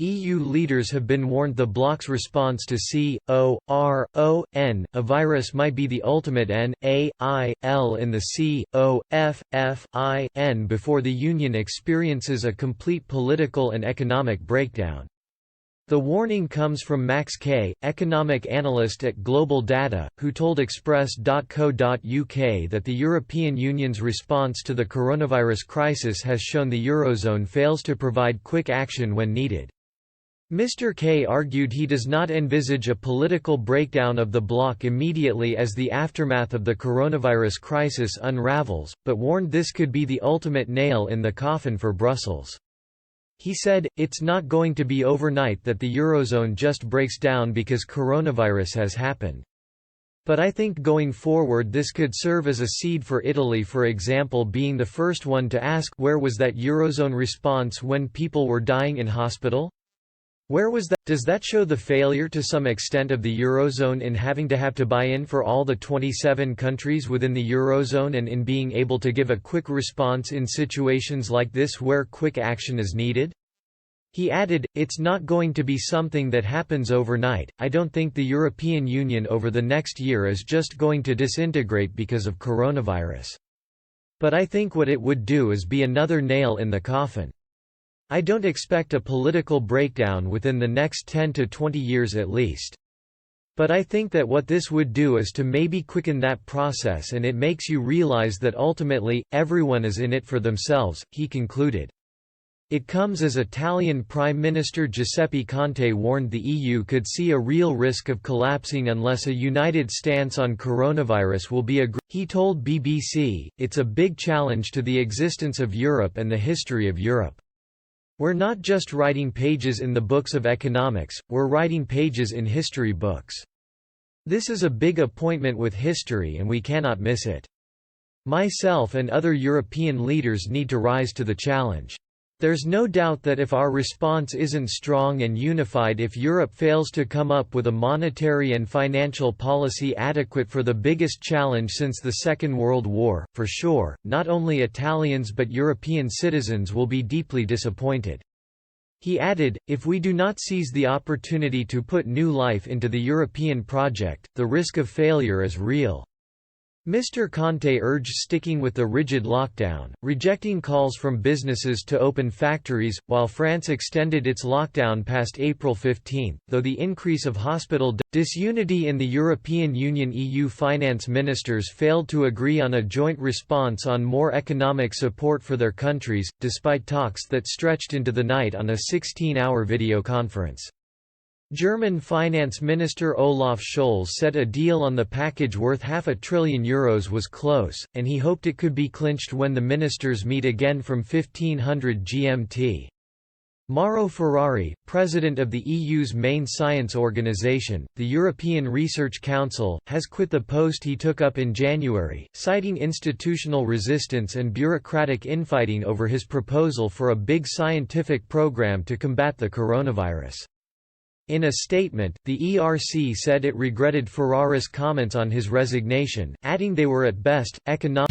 EU leaders have been warned the bloc's response to C.o.r.o.n.avirus might be the ultimate n.a.i.l in the c.o.f.f.i.n before the Union experiences a complete political and economic breakdown. The warning comes from Max Kay, economic analyst at Global Data, who told Express.co.uk that the European Union's response to the coronavirus crisis has shown the Eurozone fails to provide quick action when needed. Mr. Kay argued he does not envisage a political breakdown of the bloc immediately as the aftermath of the coronavirus crisis unravels, but warned this could be the ultimate nail in the coffin for Brussels. He said, "It's not going to be overnight that the Eurozone just breaks down because coronavirus has happened. But I think going forward this could serve as a seed for Italy, for example, being the first one to ask, where was that Eurozone response when people were dying in hospital? Where was that? Does that show the failure to some extent of the Eurozone in having to buy in for all the 27 countries within the Eurozone and in being able to give a quick response in situations like this where quick action is needed?" He added, "It's not going to be something that happens overnight. I don't think the European Union over the next year is just going to disintegrate because of coronavirus. But I think what it would do is be another nail in the coffin. I don't expect a political breakdown within the next 10 to 20 years at least. But I think that what this would do is to maybe quicken that process, and it makes you realize that ultimately, everyone is in it for themselves," he concluded. It comes as Italian Prime Minister Giuseppe Conte warned the EU could see a real risk of collapsing unless a united stance on coronavirus will be agreed. He told BBC, "It's a big challenge to the existence of Europe and the history of Europe. We're not just writing pages in the books of economics, we're writing pages in history books. This is a big appointment with history and we cannot miss it. Myself and other European leaders need to rise to the challenge. There's no doubt that if our response isn't strong and unified, if Europe fails to come up with a monetary and financial policy adequate for the biggest challenge since the Second World War, for sure, not only Italians but European citizens will be deeply disappointed." He added, "If we do not seize the opportunity to put new life into the European project, the risk of failure is real." Mr. Conte urged sticking with the rigid lockdown, rejecting calls from businesses to open factories, while France extended its lockdown past April 15, though the increase of hospital disunity in the European Union EU finance ministers failed to agree on a joint response on more economic support for their countries, despite talks that stretched into the night on a 16-hour video conference. German Finance Minister Olaf Scholz said a deal on the package worth €500 billion was close, and he hoped it could be clinched when the ministers meet again from 1500 GMT. Mauro Ferrari, president of the EU's main science organisation, the European Research Council, has quit the post he took up in January, citing institutional resistance and bureaucratic infighting over his proposal for a big scientific programme to combat the coronavirus. In a statement, the ERC said it regretted Ferrari's comments on his resignation, adding they were at best, economic